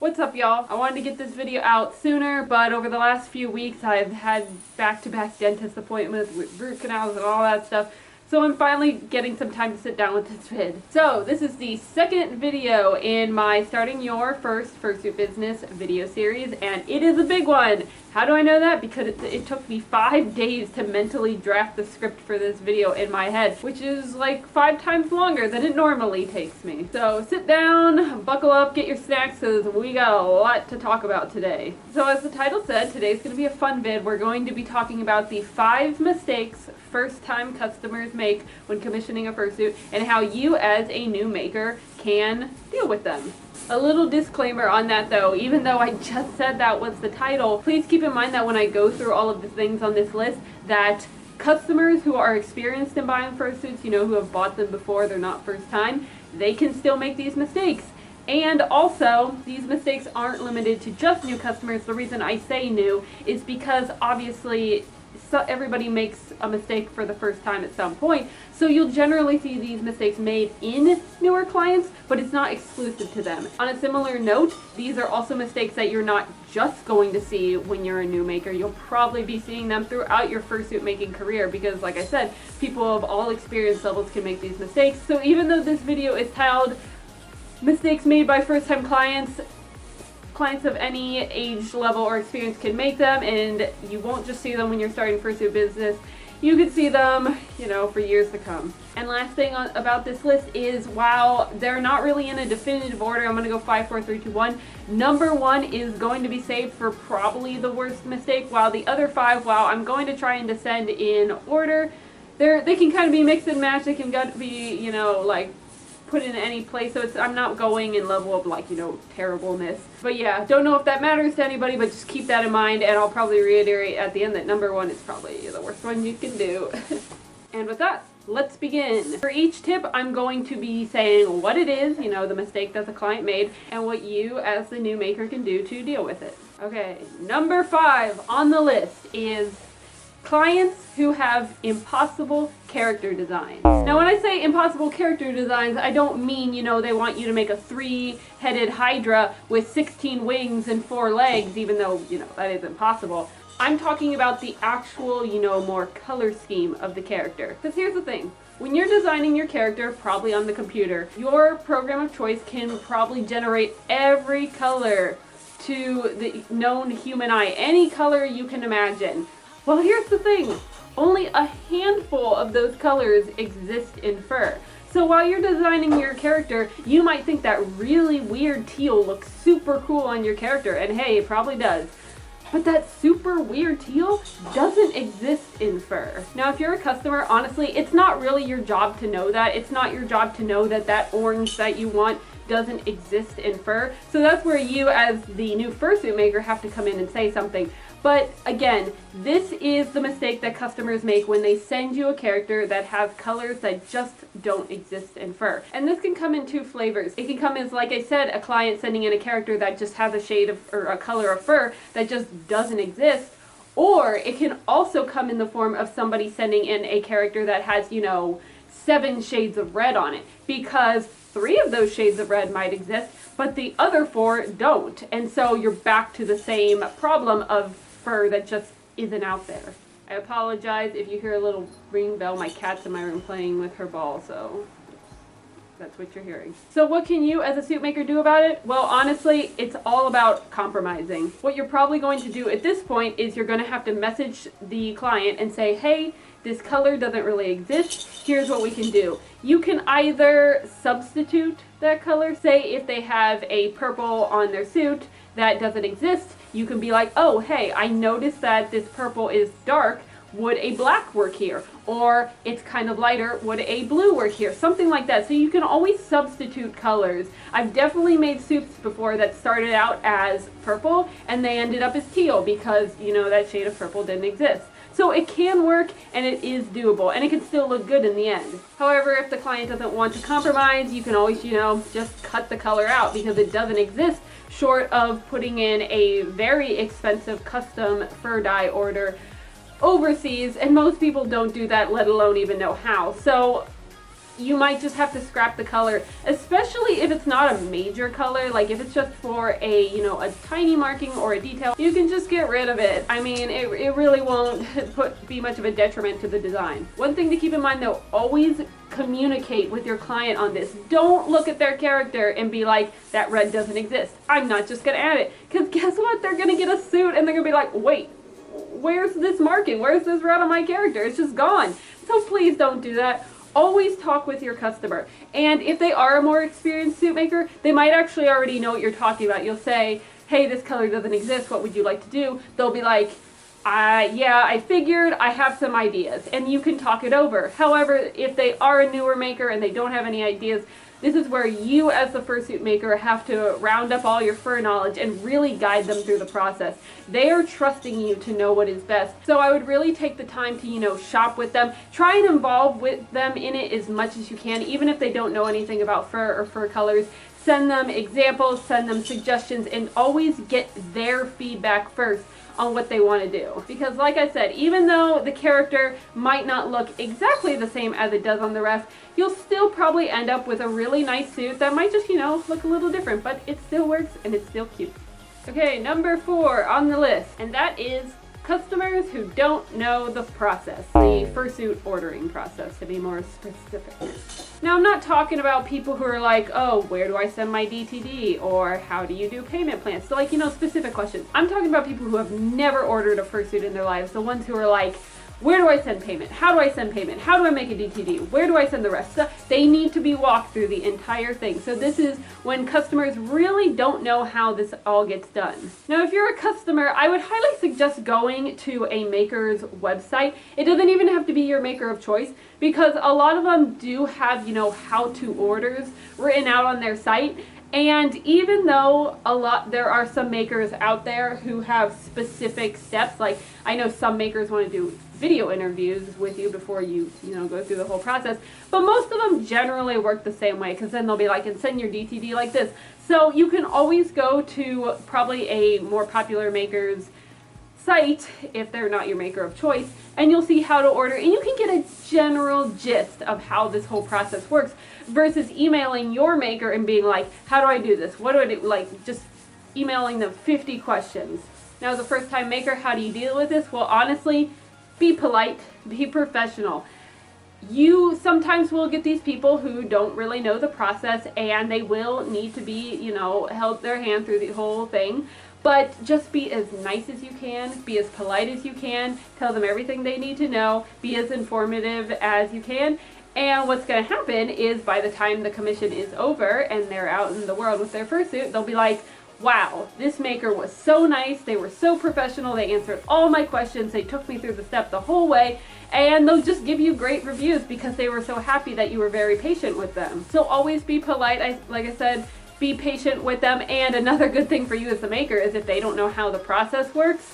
What's up, y'all? I wanted to get this video out sooner, but over the last few weeks I've had back-to-back dentist appointments with root canals and all that stuff. So I'm finally getting some time to sit down with this vid. So this is the second video in my Starting Your First Fursuit Business video series, and it is a big one. How do I know that? Because it took me 5 days to mentally draft the script for this video in my head, which is like 5 times longer than it normally takes me. So sit down, buckle up, get your snacks, because we got a lot to talk about today. So as the title said, today's going to be a fun vid. We're going to be talking about the 5 mistakes first-time customers make when commissioning a fursuit and how you as a new maker can deal with them. A little disclaimer on that though, even though I just said that was the title, please keep in mind that when I go through all of the things on this list, that customers who are experienced in buying fursuits, who have bought them before, they're not first time, they can still make these mistakes. And also, these mistakes aren't limited to just new customers. The reason I say new is because obviously everybody makes a mistake for the first time at some point, so you'll generally see these mistakes made in newer clients, but it's not exclusive to them. On a similar note, these are also mistakes that you're not just going to see when you're a new maker. You'll probably be seeing them throughout your fursuit making career because, like I said, people of all experience levels can make these mistakes. So even though this video is titled Mistakes Made by First-Time Clients of any age level or experience can make them, and you won't just see them when you're starting fursuit business. You could see them, for years to come. And last thing about this list is, while they're not really in a definitive order, I'm going to go 5, 4, 3, 2, 1. Number 1 is going to be saved for probably the worst mistake, while the other 5, while I'm going to try and descend in order, they can kind of be mixed and matched. They can be, put in any place, so I'm not going in level of terribleness. But yeah, don't know if that matters to anybody, but just keep that in mind, and I'll probably reiterate at the end that number 1 is probably the worst one you can do. And with that, let's begin. For each tip, I'm going to be saying what it is, the mistake that the client made, and what you as the new maker can do to deal with it. Okay, number 5 on the list is clients who have impossible character designs. Now when I say impossible character designs, I don't mean, they want you to make a 3-headed hydra with 16 wings and 4 legs, even though, that is impossible. I'm talking about the actual, more color scheme of the character. Because here's the thing. When you're designing your character, probably on the computer, your program of choice can probably generate every color to the known human eye, any color you can imagine. Well, here's the thing. Only a handful of those colors exist in fur. So while you're designing your character, you might think that really weird teal looks super cool on your character, and hey, it probably does. But that super weird teal doesn't exist in fur. Now, if you're a customer, honestly, it's not really your job to know that. It's not your job to know that that orange that you want doesn't exist in fur. So that's where you as the new fursuit maker have to come in and say something. But again, this is the mistake that customers make when they send you a character that has colors that just don't exist in fur. And this can come in 2 flavors. It can come as, like I said, a client sending in a character that just has a shade of, or a color of fur that just doesn't exist. Or it can also come in the form of somebody sending in a character that has, 7 shades of red on it. Because 3 of those shades of red might exist, but the other 4 don't. And so you're back to the same problem of fur that just isn't out there. I apologize if you hear a little ring bell. My cat's in my room playing with her ball, so that's what you're hearing. So what can you as a suit maker do about it? Well, honestly, it's all about compromising. What you're probably going to do at this point is you're going to have to message the client and say, hey, this color doesn't really exist. Here's what we can do. You can either substitute that color. Say if they have a purple on their suit that doesn't exist, you can be like, oh, hey, I noticed that this purple is dark. Would a black work here? Or it's kind of lighter. Would a blue work here? Something like that. So you can always substitute colors. I've definitely made suits before that started out as purple and they ended up as teal because, that shade of purple didn't exist. So it can work and it is doable and it can still look good in the end. However, if the client doesn't want to compromise, you can always, just cut the color out because it doesn't exist, short of putting in a very expensive custom fur dye order overseas, and most people don't do that, let alone even know how. So you might just have to scrap the color, especially if it's not a major color. Like if it's just for a, you know, a tiny marking or a detail, you can just get rid of it. I mean, it really won't be much of a detriment to the design. One thing to keep in mind though, always communicate with your client on this. Don't look at their character and be like, that red doesn't exist, I'm not just gonna add it. Because guess what? They're gonna get a suit and they're gonna be like, wait, where's this marking? Where's this red on my character? It's just gone. So please don't do that. Always talk with your customer. And if they are a more experienced suit maker, they might actually already know what you're talking about. You'll say, hey, this color doesn't exist, what would you like to do? They'll be like, yeah, I figured, I have some ideas. And you can talk it over. However, if they are a newer maker and they don't have any ideas, this is where you as the fursuit maker have to round up all your fur knowledge and really guide them through the process. They are trusting you to know what is best. So I would really take the time to, you know, shop with them. Try and involve with them in it as much as you can, even if they don't know anything about fur or fur colors. Send them examples, send them suggestions, and always get their feedback first on what they want to do. Because like I said, even though the character might not look exactly the same as it does on the rest, you'll still probably end up with a really nice suit that might just, you know, look a little different, but it still works and it's still cute. Okay, number 4 on the list, and that is customers who don't know the process, the fursuit ordering process, to be more specific. Now, I'm not talking about people who are like, oh, where do I send my DTD? Or how do you do payment plans? So like, you know, specific questions. I'm talking about people who have never ordered a fursuit in their lives, the ones who are like, where do I send payment? How do I send payment? How do I make a DTD? Where do I send the rest? So they need to be walked through the entire thing. So this is when customers really don't know how this all gets done. Now, if you're a customer, I would highly suggest going to a maker's website. It doesn't even have to be your maker of choice, because a lot of them do have, you know, how-to orders written out on their site. And even though there are some makers out there who have specific steps, like I know some makers want to do video interviews with you before you know, go through the whole process, but most of them generally work the same way, because then they'll be like, and send your DTD like this. So you can always go to probably a more popular maker's site, if they're not your maker of choice, and you'll see how to order, and you can get a general gist of how this whole process works, versus emailing your maker and being like, how do I do this? What do I do? Like, just emailing them 50 questions. Now, as a first-time maker, how do you deal with this? Well, honestly, be polite, be professional. You sometimes will get these people who don't really know the process, and they will need to be, you know, held their hand through the whole thing. But just be as nice as you can, be as polite as you can, tell them everything they need to know, be as informative as you can. And what's going to happen is by the time the commission is over and they're out in the world with their fursuit, they'll be like, wow, this maker was so nice, they were so professional, they answered all my questions, they took me through the step the whole way, and they'll just give you great reviews because they were so happy that you were very patient with them. So always be polite, like I said, be patient with them. And another good thing for you as the maker is if they don't know how the process works,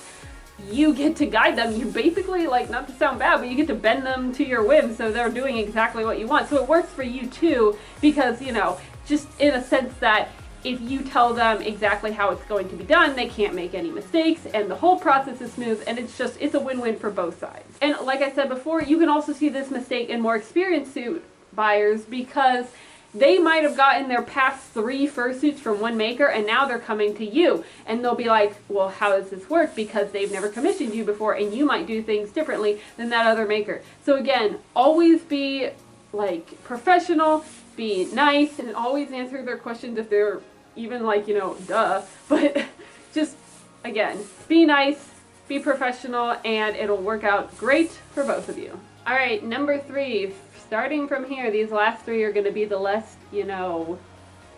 you get to guide them. You basically, like, not to sound bad, but you get to bend them to your whim so they're doing exactly what you want. So it works for you too, because, you know, just in a sense that if you tell them exactly how it's going to be done, they can't make any mistakes, and the whole process is smooth, and it's a win-win for both sides. And like I said before, you can also see this mistake in more experienced suit buyers, because they might have gotten their past 3 fursuits from one maker, and now they're coming to you, and they'll be like, well, how does this work? Because they've never commissioned you before, and you might do things differently than that other maker. So again, always be like professional, be nice, and always answer their questions if they're even like, you know, duh, but just, again, be nice, be professional, and it'll work out great for both of you. All right, number 3, starting from here, these last 3 are going to be the less, you know,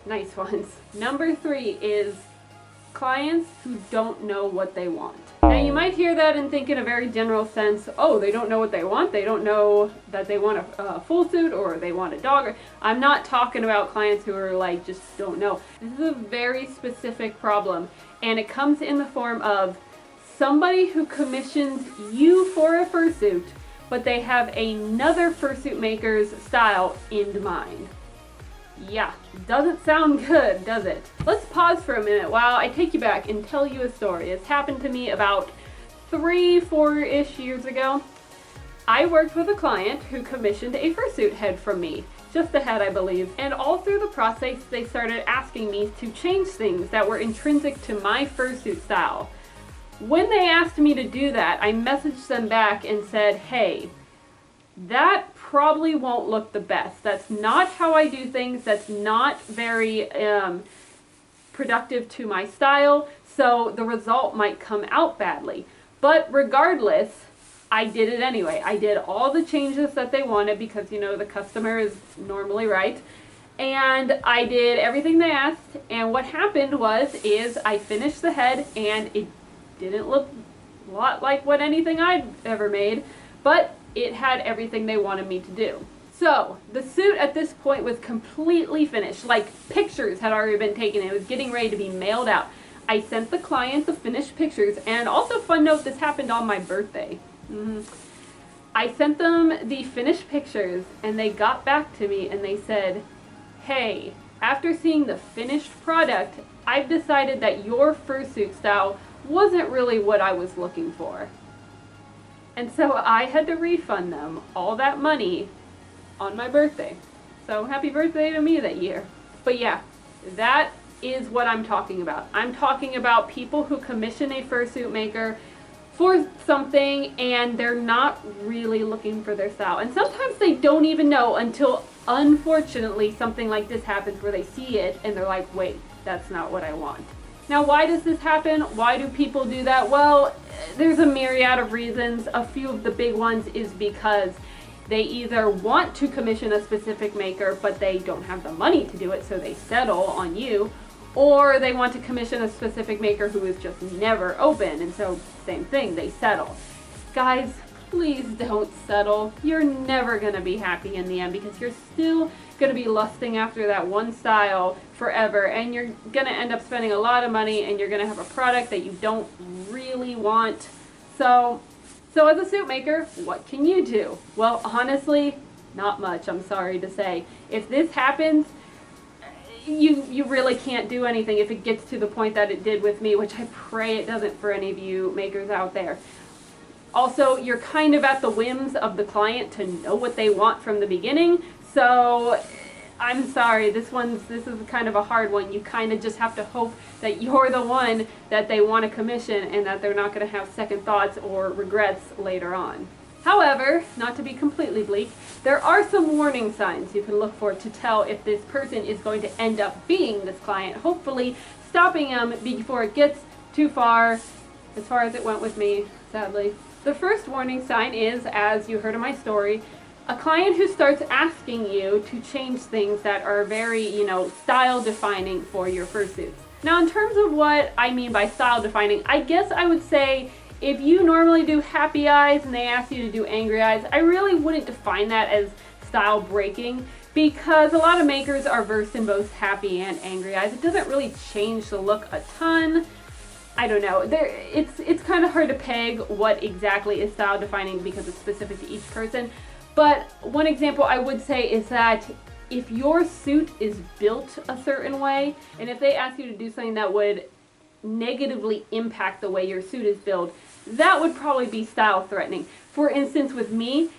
nice ones. Number 3 is clients who don't know what they want. Now, you might hear that and think in a very general sense, oh, they don't know what they want, they don't know that they want a full suit or they want a dog. I'm not talking about clients who are like, just don't know. This is a very specific problem, and it comes in the form of somebody who commissions you for a fursuit, but they have another fursuit maker's style in mind. Yeah, doesn't sound good, does it? Let's pause for a minute while I take you back and tell you a story. It's happened to me about 3-4-ish years ago. I worked with a client who commissioned a fursuit head from me. just a head, I believe. And all through the process, they started asking me to change things that were intrinsic to my fursuit style. When they asked me to do that, I messaged them back and said, hey, that probably won't look the best. That's not how I do things. That's not very productive to my style. So the result might come out badly. But regardless, I did it anyway. I did all the changes that they wanted because, you know, the customer is normally right. And I did everything they asked. And what happened is I finished the head and it didn't look a lot like what anything I'd ever made, but it had everything they wanted me to do. So the suit at this point was completely finished. Like, pictures had already been taken. It was getting ready to be mailed out. I sent the client the finished pictures, and also, fun note, this happened on my birthday. I sent them the finished pictures, and they got back to me and they said, hey, after seeing the finished product, I've decided that your fursuit style wasn't really what I was looking for. And so I had to refund them all that money on my birthday. So happy birthday to me that year. But yeah, that is what I'm talking about. I'm talking about people who commission a fursuit maker for something and they're not really looking for their style. And sometimes they don't even know until, unfortunately, something like this happens where they see it and they're like, wait, that's not what I want. Now, why does this happen? Why do people do that? Well, there's a myriad of reasons. A few of the big ones is because they either want to commission a specific maker, but they don't have the money to do it, so they settle on you, or they want to commission a specific maker who is just never open, and so same thing, they settle. Guys, please don't settle. You're never going to be happy in the end because you're still going to be lusting after that one style forever, and you're going to end up spending a lot of money, and you're going to have a product that you don't really want. So as a suit maker, what can you do? Well, honestly, not much, I'm sorry to say. If this happens, you really can't do anything if it gets to the point that it did with me, which I pray it doesn't for any of you makers out there. Also, you're kind of at the whims of the client to know what they want from the beginning, so I'm sorry, this is kind of a hard one. You kind of just have to hope that you're the one that they want to commission and that they're not going to have second thoughts or regrets later on. However, not to be completely bleak, there are some warning signs you can look for to tell if this person is going to end up being this client, hopefully stopping them before it gets too far as it went with me, sadly. The first warning sign is, as you heard in my story, a client who starts asking you to change things that are very, style defining for your fursuits. Now, in terms of what I mean by style defining, I guess I would say if you normally do happy eyes and they ask you to do angry eyes, I really wouldn't define that as style breaking because a lot of makers are versed in both happy and angry eyes. It doesn't really change the look a ton. I don't know. It's kind of hard to peg what exactly is style defining because it's specific to each person. But one example I would say is that if your suit is built a certain way, and if they ask you to do something that would negatively impact the way your suit is built, that would probably be style threatening. For instance, with me,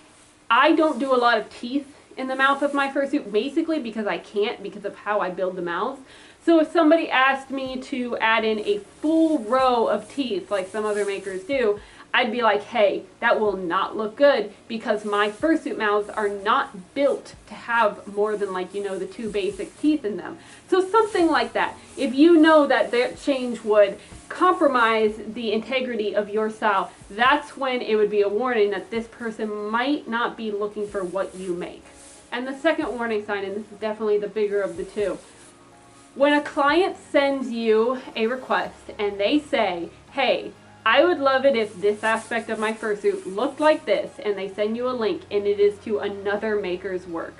I don't do a lot of teeth in the mouth of my fursuit, basically because I can't, because of how I build the mouth. So if somebody asked me to add in a full row of teeth, like some other makers do, I'd be like, hey, that will not look good because my fursuit mouths are not built to have more than the two basic teeth in them. So something like that. If you know that change would compromise the integrity of your style, that's when it would be a warning that this person might not be looking for what you make. And the second warning sign, and this is definitely the bigger of the two, when a client sends you a request and they say, hey, I would love it if this aspect of my fursuit looked like this, and they send you a link and it is to another maker's work.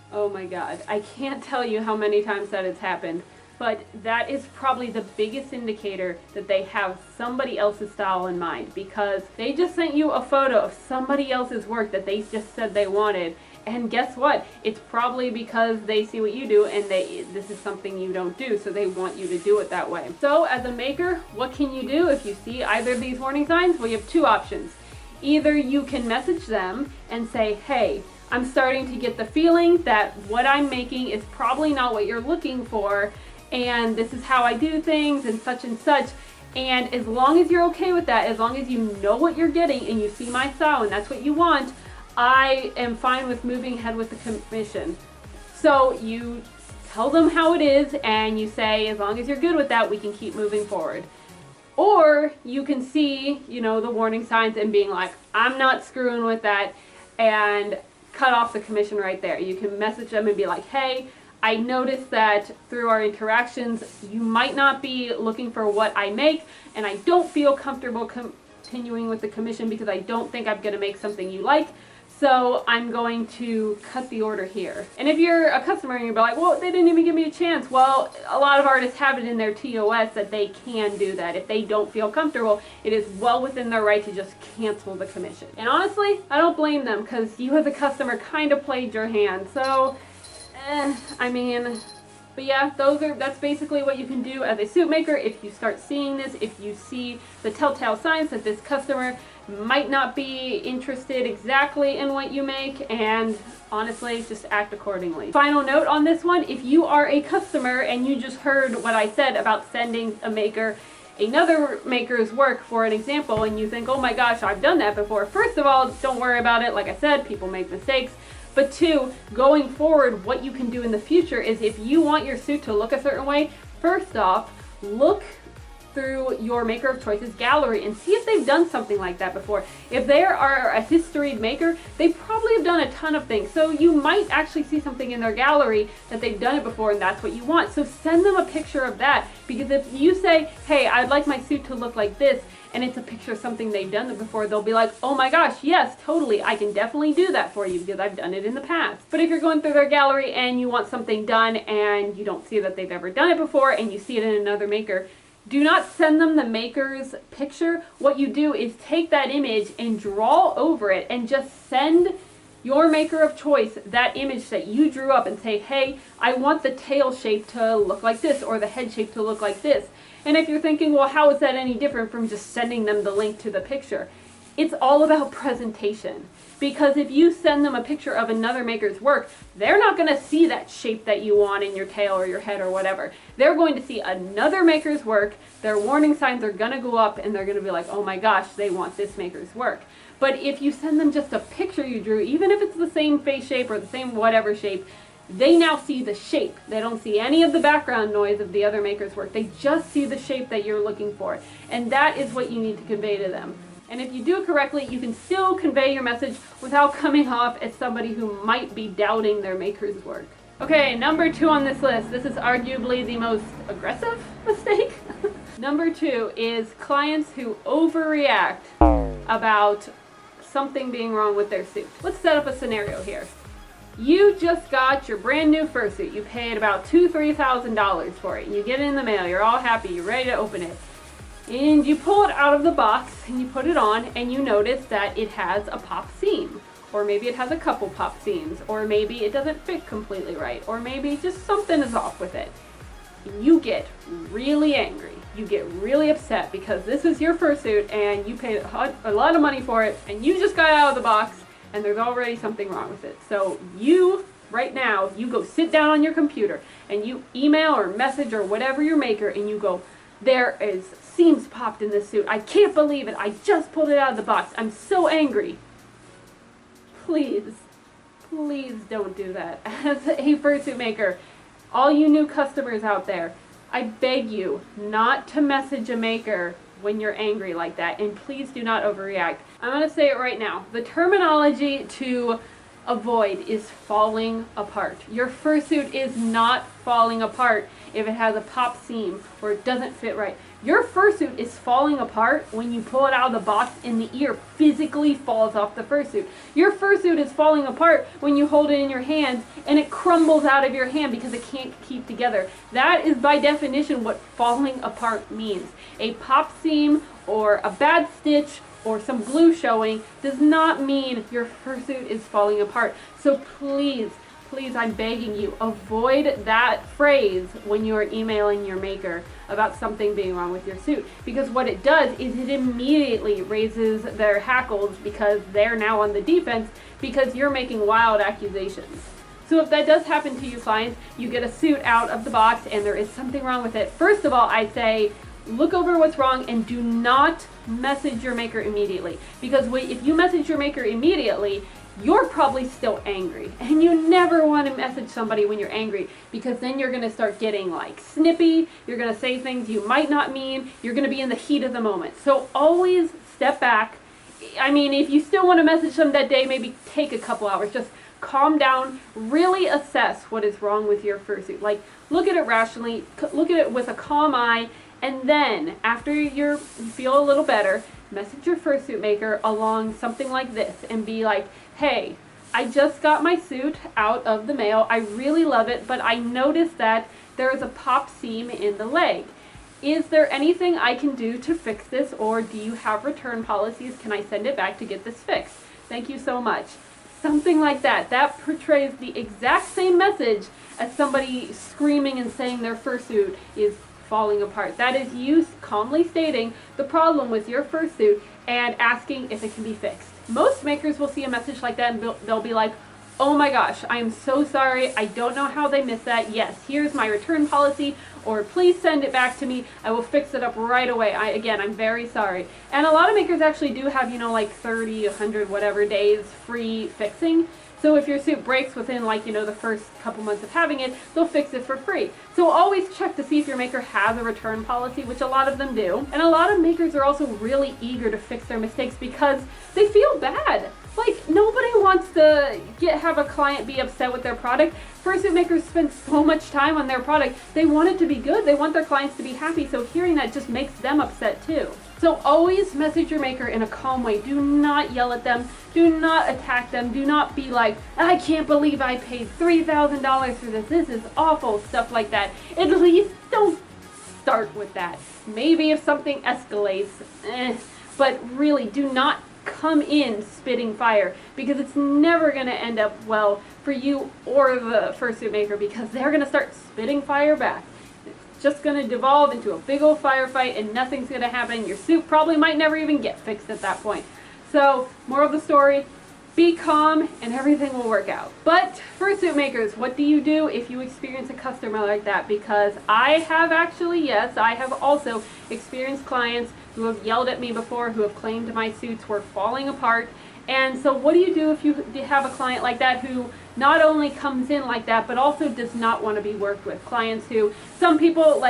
Oh my God, I can't tell you how many times that has happened, but that is probably the biggest indicator that they have somebody else's style in mind because they just sent you a photo of somebody else's work that they just said they wanted. And guess what? It's probably because they see what you do and this is something you don't do, so they want you to do it that way. So as a maker, what can you do if you see either of these warning signs? Well, you have two options. Either you can message them and say, hey, I'm starting to get the feeling that what I'm making is probably not what you're looking for, and this is how I do things and such and such. And as long as you're okay with that, as long as you know what you're getting and you see my style and that's what you want, I am fine with moving ahead with the commission. So you tell them how it is and you say, as long as you're good with that, we can keep moving forward. Or you can see, you know, the warning signs and being like, I'm not screwing with that, and cut off the commission right there. You can message them and be like, hey, I noticed that through our interactions, you might not be looking for what I make, and I don't feel comfortable continuing with the commission because I don't think I'm going to make something you like. So I'm going to cut the order here. And if you're a customer and you're like, well, they didn't even give me a chance. Well, a lot of artists have it in their TOS that they can do that. If they don't feel comfortable, it is well within their right to just cancel the commission. And honestly, I don't blame them, because you as a customer kind of played your hand. So, I mean, but yeah, that's basically what you can do as a suit maker. If you start seeing this, if you see the telltale signs that this customer might not be interested exactly in what you make, and honestly, just act accordingly. Final note on this one, if you are a customer and you just heard what I said about sending a maker another maker's work for an example, and you think, oh my gosh, I've done that before. First of all, don't worry about it. Like I said, people make mistakes. But two, going forward, what you can do in the future is, if you want your suit to look a certain way, first off, look through your maker of choice's gallery and see if they've done something like that before. If they are a historied maker, they probably have done a ton of things. So you might actually see something in their gallery that they've done it before and that's what you want. So send them a picture of that, because if you say, hey, I'd like my suit to look like this, and it's a picture of something they've done before, they'll be like, oh my gosh, yes, totally, I can definitely do that for you because I've done it in the past. But if you're going through their gallery and you want something done and you don't see that they've ever done it before and you see it in another maker, do not send them the maker's picture. What you do is take that image and draw over it and just send your maker of choice that image that you drew up and say, hey, I want the tail shape to look like this or the head shape to look like this. And if you're thinking, well, how is that any different from just sending them the link to the picture? It's all about presentation. Because if you send them a picture of another maker's work, they're not going to see that shape that you want in your tail or your head or whatever. They're going to see another maker's work, their warning signs are going to go up, and they're going to be like, oh my gosh, they want this maker's work. But if you send them just a picture you drew, even if it's the same face shape or the same whatever shape, they now see the shape. They don't see any of the background noise of the other maker's work. They just see the shape that you're looking for. And that is what you need to convey to them. And if you do it correctly, you can still convey your message without coming off as somebody who might be doubting their maker's work. Okay, number 2 on this list. This is arguably the most aggressive mistake. Number 2 is clients who overreact about something being wrong with their suit. Let's set up a scenario here. You just got your brand new fursuit. You paid about $2,000-$3,000 for it. You get it in the mail. You're all happy. You're ready to open it. And you pull it out of the box and you put it on and you notice that it has a pop seam. Or maybe it has a couple pop seams. Or maybe it doesn't fit completely right. Or maybe just something is off with it. You get really angry. You get really upset because this is your fursuit and you paid a lot of money for it and you just got out of the box and there's already something wrong with it. So you, right now, you go sit down on your computer and you email or message or whatever your maker and you go, there is seams popped in this suit. I can't believe it. I just pulled it out of the box. I'm so angry. Please, please don't do that. As a fursuit maker, all you new customers out there, I beg you not to message a maker when you're angry like that, and please do not overreact. I'm going to say it right now. The terminology to avoid is falling apart. Your fursuit is not falling apart if it has a pop seam or it doesn't fit right. Your fursuit is falling apart when you pull it out of the box and the ear physically falls off the fursuit. Your fursuit is falling apart when you hold it in your hands and it crumbles out of your hand because it can't keep together. That is by definition what falling apart means. A pop seam or a bad stitch or some glue showing does not mean your fursuit is falling apart. So please, please, I'm begging you, avoid that phrase when you're emailing your maker about something being wrong with your suit. Because what it does is it immediately raises their hackles because they're now on the defense because you're making wild accusations. So if that does happen to you clients, you get a suit out of the box and there is something wrong with it, first of all, I'd say look over what's wrong and do not message your maker immediately. Because if you message your maker immediately, you're probably still angry. And you never want to message somebody when you're angry, because then you're going to start getting like snippy, you're going to say things you might not mean, you're going to be in the heat of the moment. So always step back. I mean, if you still want to message them that day, maybe take a couple hours. Just calm down, really assess what is wrong with your fursuit. Like, look at it rationally, look at it with a calm eye, and then after you feel a little better, message your fursuit maker along something like this and be like, hey, I just got my suit out of the mail. I really love it, but I noticed that there is a pop seam in the leg. Is there anything I can do to fix this, or do you have return policies? Can I send it back to get this fixed? Thank you so much. Something like that. That portrays the exact same message as somebody screaming and saying their fursuit is falling apart. That is you calmly stating the problem with your fursuit and asking if it can be fixed. Most makers will see a message like that and they'll be like, oh my gosh, I am so sorry. I don't know how they missed that. Yes, here's my return policy, or please send it back to me. I will fix it up right away. Again, I'm very sorry. And a lot of makers actually do have, like 30, 100, whatever days free fixing. So if your suit breaks within the first couple months of having it, they'll fix it for free. So always check to see if your maker has a return policy, which a lot of them do. And a lot of makers are also really eager to fix their mistakes because they feel bad. Like, nobody wants to have a client be upset with their product. Fursuit makers spend so much time on their product. They want it to be good. They want their clients to be happy. So hearing that just makes them upset too. So always message your maker in a calm way. Do not yell at them. Do not attack them. Do not be like, I can't believe I paid $3,000 for this. This is awful. Stuff like that. At least don't start with that. Maybe if something escalates, but really do not come in spitting fire, because it's never going to end up well for you or the fursuit maker, because they're going to start spitting fire back. It's just going to devolve into a big old firefight and nothing's going to happen. Your suit probably might never even get fixed at that point. So, moral of the story, be calm and everything will work out. But fursuit makers, what do you do if you experience a customer like that? Because I have actually, yes, I have also experienced clients who have yelled at me before, who have claimed my suits were falling apart. And so what do you do if you have a client like that who not only comes in like that, but also does not want to be worked with? Clients who, some people,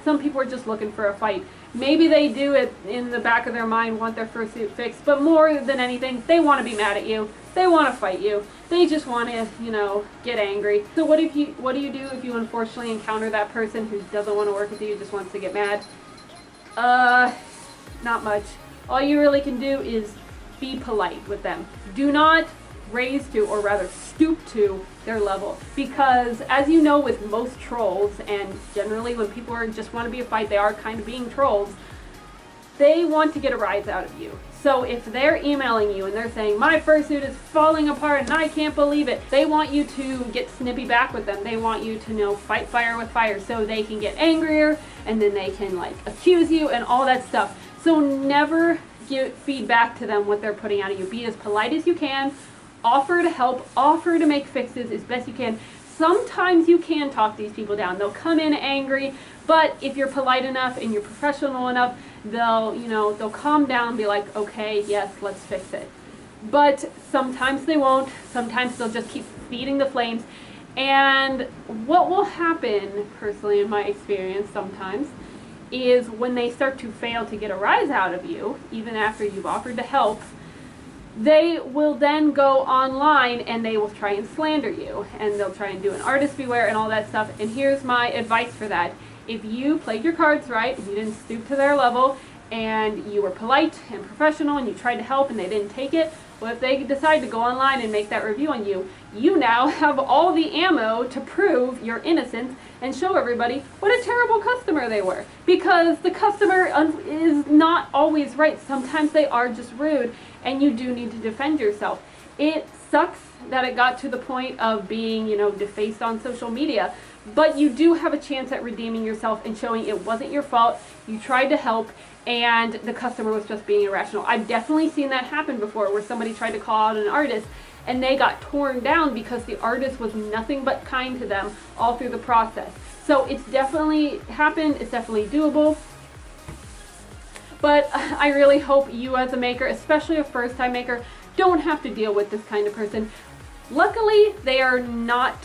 some people are just looking for a fight. Maybe they do it in the back of their mind, want their fursuit fixed, but more than anything, they want to be mad at you. They want to fight you. They just want to, get angry. So what do you do if you unfortunately encounter that person who doesn't want to work with you, just wants to get mad? Not much. All you really can do is be polite with them. Do not raise to, or rather stoop to, their level. Because as you know, with most trolls, and generally when people just want to be a fight, they are kind of being trolls, they want to get a rise out of you. So if they're emailing you and they're saying, my fursuit is falling apart and I can't believe it, they want you to get snippy back with them. They want you to fight fire with fire, so they can get angrier and then they can accuse you and all that stuff. So never give feedback to them what they're putting out of you. Be as polite as you can. Offer to help. Offer to make fixes as best you can. Sometimes you can talk these people down. They'll come in angry, but if you're polite enough and you're professional enough, they'll calm down and be like, okay, yes, let's fix it. But sometimes they won't. Sometimes they'll just keep feeding the flames. And what will happen, personally in my experience sometimes, is when they start to fail to get a rise out of you, even after you've offered to help, they will then go online and they will try and slander you, and they'll try and do an artist beware and all that stuff. And here's my advice for that. If you played your cards right, and you didn't stoop to their level, and you were polite and professional and you tried to help and they didn't take it, well, if they decide to go online and make that review on you, you now have all the ammo to prove your innocence and show everybody what a terrible customer they were. Because the customer is not always right. Sometimes they are just rude, and you do need to defend yourself. It sucks that it got to the point of being, defaced on social media, but you do have a chance at redeeming yourself and showing it wasn't your fault, you tried to help, and the customer was just being irrational. I've definitely seen that happen before, where somebody tried to call out an artist and they got torn down because the artist was nothing but kind to them all through the process. So it's definitely happened, it's definitely doable. But I really hope you as a maker, especially a first-time maker, don't have to deal with this kind of person. Luckily, they are not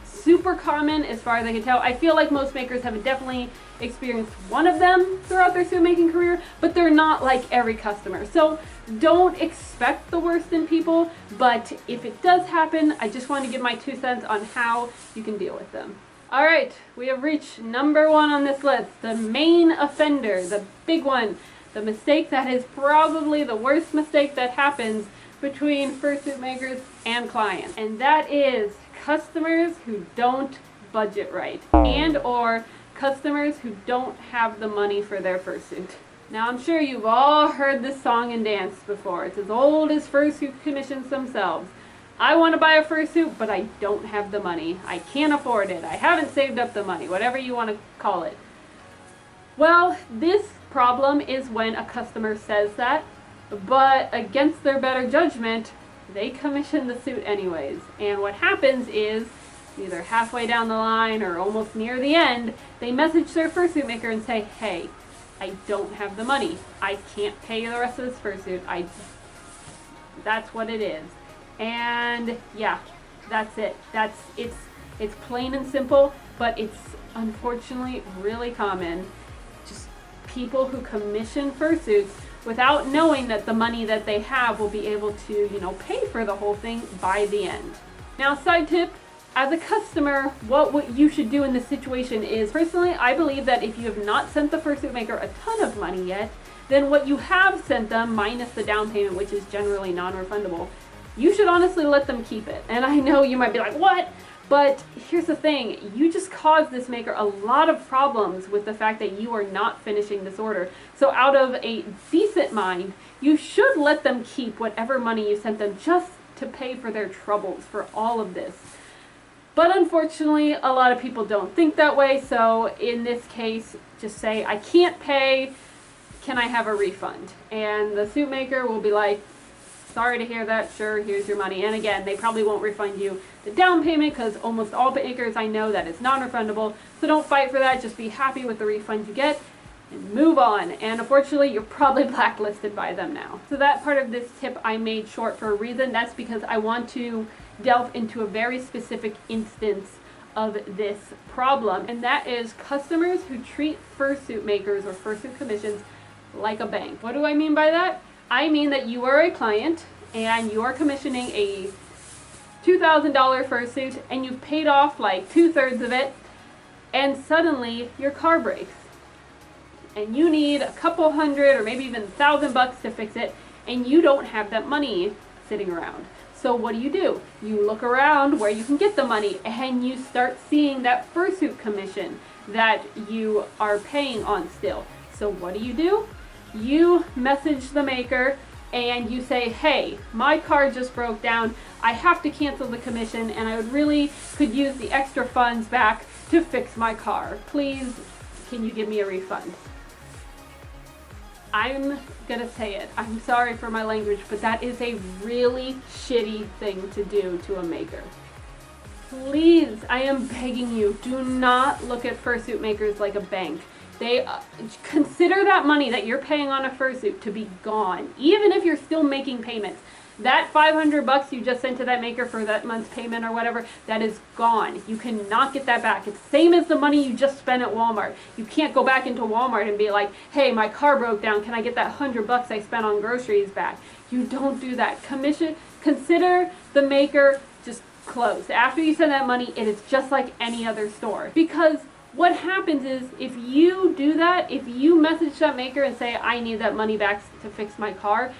super common as far as I can tell. I feel like most makers have definitely experienced one of them throughout their suit making career, but they're not like every customer. So don't expect the worst in people, but if it does happen, I just want to give my 2 cents on how you can deal with them. All right, we have reached number 1 on this list, the main offender, the big one, the mistake that is probably the worst mistake that happens between fursuit makers and clients, and that is customers who don't budget right, and or customers who don't have the money for their fursuit. Now I'm sure you've all heard this song and dance before. It's as old as fursuit commissions themselves. I want to buy a fursuit, but I don't have the money. I can't afford it. I haven't saved up the money, whatever you want to call it. Well, this problem is when a customer says that, but against their better judgment, they commission the suit anyways. And what happens is, either halfway down the line or almost near the end, they message their fursuit maker and say, hey, I don't have the money. I can't pay the rest of this fursuit. That's what it is. And yeah, that's it. It's plain and simple, but it's unfortunately really common. Just people who commission fursuits without knowing that the money that they have will be able to, pay for the whole thing by the end. Now, side tip, as a customer, what you should do in this situation is, personally, I believe that if you have not sent the fursuit maker a ton of money yet, then what you have sent them, minus the down payment, which is generally non-refundable, you should honestly let them keep it. And I know you might be like, what? But here's the thing, you just caused this maker a lot of problems with the fact that you are not finishing this order. So out of a decent mind, you should let them keep whatever money you sent them just to pay for their troubles for all of this. But unfortunately, a lot of people don't think that way, so in this case, just say, I can't pay, can I have a refund? And the suit maker will be like, sorry to hear that, sure, here's your money. And again, they probably won't refund you the down payment, because almost all makers I know that is non-refundable, so don't fight for that, just be happy with the refund you get and move on. And unfortunately, you're probably blacklisted by them now. So that part of this tip I made short for a reason. That's because I want to delve into a very specific instance of this problem, and that is customers who treat fursuit makers or fursuit commissions like a bank. What do I mean by that? I mean that you are a client and you are commissioning a $2,000 fursuit and you've paid off like 2/3 of it, and suddenly your car breaks and you need a couple hundred or maybe even $1,000 to fix it, and you don't have that money sitting around. So what do? You look around where you can get the money, and you start seeing that fursuit commission that you are paying on still. So what do? You message the maker and you say, hey, my car just broke down. I have to cancel the commission and I could use the extra funds back to fix my car. Please, can you give me a refund? I'm gonna say it. I'm sorry for my language, but that is a really shitty thing to do to a maker. Please, I am begging you, do not look at fursuit makers like a bank. They consider that money that you're paying on a fursuit to be gone, even if you're still making payments. That $500 you just sent to that maker for that month's payment or whatever, that is gone. You cannot get that back. It's the same as the money you just spent at Walmart. You can't go back into Walmart and be like, hey, my car broke down. Can I get that $100 I spent on groceries back? You don't do that. Consider the maker just closed. After you send that money, it is just like any other store. Because what happens is, if you do that, if you message that maker and say, I need that money back to fix my car,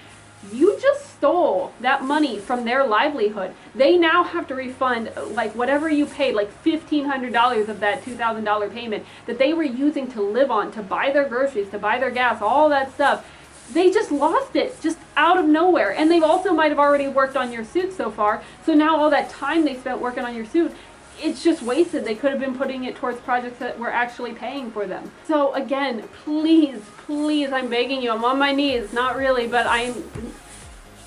you just stole that money from their livelihood. They now have to refund like whatever you paid, like $1,500 of that $2,000 payment that they were using to live on, to buy their groceries, to buy their gas, all that stuff. they just lost it, just out of nowhere. And they also might have already worked on your suit so far, so now all that time they spent working on your suit, it's just wasted. They could have been putting it towards projects that were actually paying for them. So again, please, please, I'm begging you, I'm on my knees, not really, but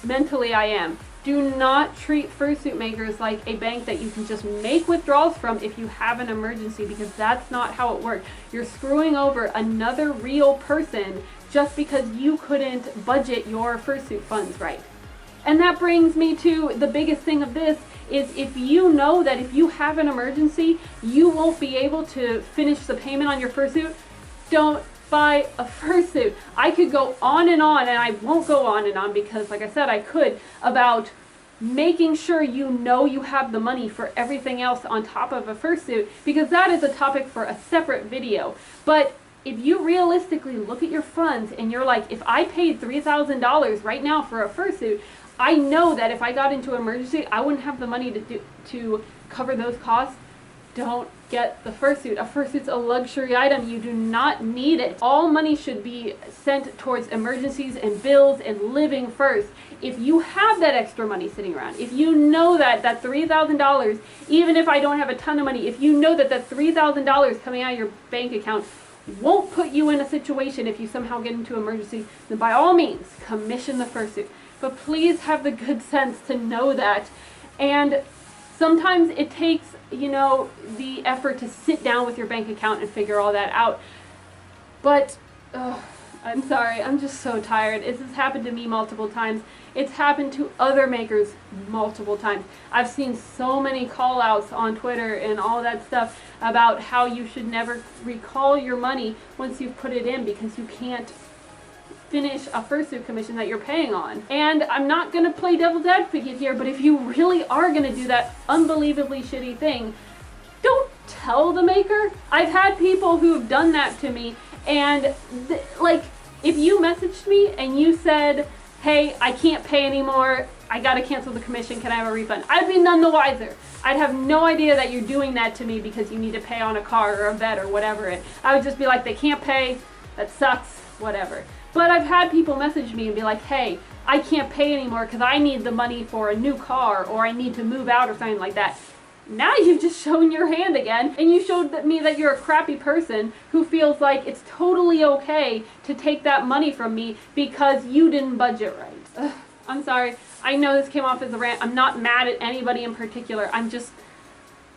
mentally I am. Do not treat fursuit makers like a bank that you can just make withdrawals from if you have an emergency, because that's not how it works. You're screwing over another real person just because you couldn't budget your fursuit funds right. And that brings me to the biggest thing of this is, if you know that if you have an emergency, you won't be able to finish the payment on your fursuit, don't buy a fursuit. I could go on, and I won't go on and on because, like I said, I could, about making sure you know you have the money for everything else on top of a fursuit, because that is a topic for a separate video. But if you realistically look at your funds and you're like, if I paid $3,000 right now for a fursuit, I know that if I got into an emergency, I wouldn't have the money to cover those costs. Don't get the fursuit. A fursuit's a luxury item. You do not need it. All money should be sent towards emergencies and bills and living first. If you have that extra money sitting around, if you know that $3,000, even if I don't have a ton of money, if you know that $3,000 coming out of your bank account won't put you in a situation if you somehow get into an emergency, then by all means, commission the fursuit. But please have the good sense to know that. And sometimes it takes, the effort to sit down with your bank account and figure all that out. But, I'm sorry, I'm just so tired. This has happened to me multiple times. It's happened to other makers multiple times. I've seen so many call outs on Twitter and all that stuff about how you should never recall your money once you've put it in, because you can't finish a fursuit commission that you're paying on. And I'm not going to play devil's advocate here, but if you really are going to do that unbelievably shitty thing, don't tell the maker. I've had people who have done that to me, and if you messaged me and you said, hey, I can't pay anymore, I gotta cancel the commission, can I have a refund? I'd be none the wiser. I'd have no idea that you're doing that to me because you need to pay on a car or a vet or whatever. I would just be like, they can't pay, that sucks, whatever. But I've had people message me and be like, hey, I can't pay anymore because I need the money for a new car, or I need to move out, or something like that. Now you've just shown your hand again, and you showed me that you're a crappy person who feels like it's totally okay to take that money from me because you didn't budget right. Ugh, I'm sorry. I know this came off as a rant. I'm not mad at anybody in particular. I'm just,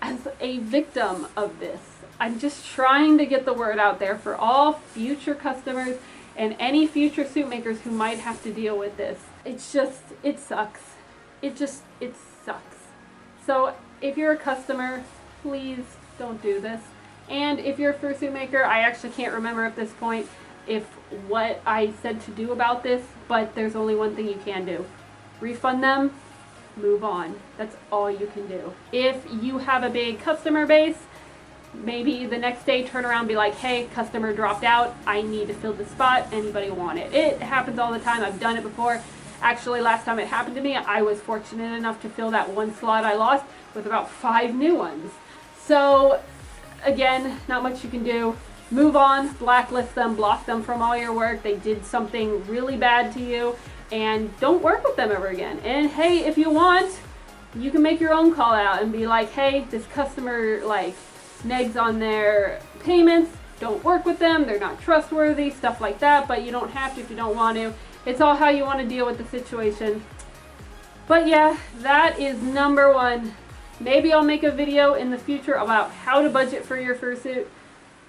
as a victim of this, I'm just trying to get the word out there for all future customers and any future suit makers who might have to deal with this. It's just, it sucks. It sucks. So if you're a customer, please don't do this. And if you're a fursuit maker, I actually can't remember at this point what I said to do about this, but there's only one thing you can do. Refund them, move on. That's all you can do. If you have a big customer base, maybe the next day turn around and be like, hey, customer dropped out, I need to fill the spot, anybody want it? It happens all the time. I've done it before. Actually, last time it happened to me, I was fortunate enough to fill that one slot I lost with about 5 new ones. So again, not much you can do. Move on, blacklist them, block them from all your work. They did something really bad to you, and don't work with them ever again. And hey, if you want, you can make your own call out and be like, hey, this customer negs on their payments, don't work with them, they're not trustworthy, stuff like that. But you don't have to if you don't want to. It's all how you want to deal with the situation. But yeah, that is number one. Maybe I'll make a video in the future about how to budget for your fursuit.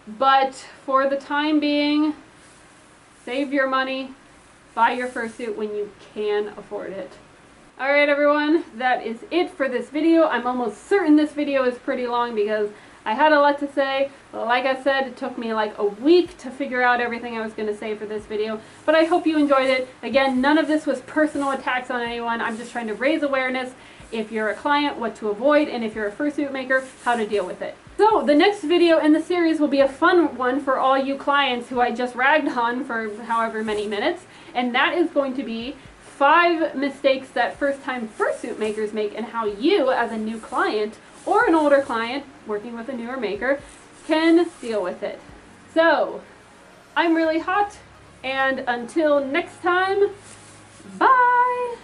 But for the time being, save your money, buy your fursuit when you can afford it. Alright everyone, that is it for this video. I'm almost certain this video is pretty long because I had a lot to say. Like I said, it took me like a week to figure out everything I was going to say for this video, but I hope you enjoyed it. Again, none of this was personal attacks on anyone. I'm just trying to raise awareness. If you're a client, what to avoid, and if you're a fursuit maker, how to deal with it. So the next video in the series will be a fun one for all you clients who I just ragged on for however many minutes, and that is going to be 5 mistakes that first-time fursuit makers make and how you, as a new client or an older client working with a newer maker, can deal with it. So, I'm really hot, And until next time, bye!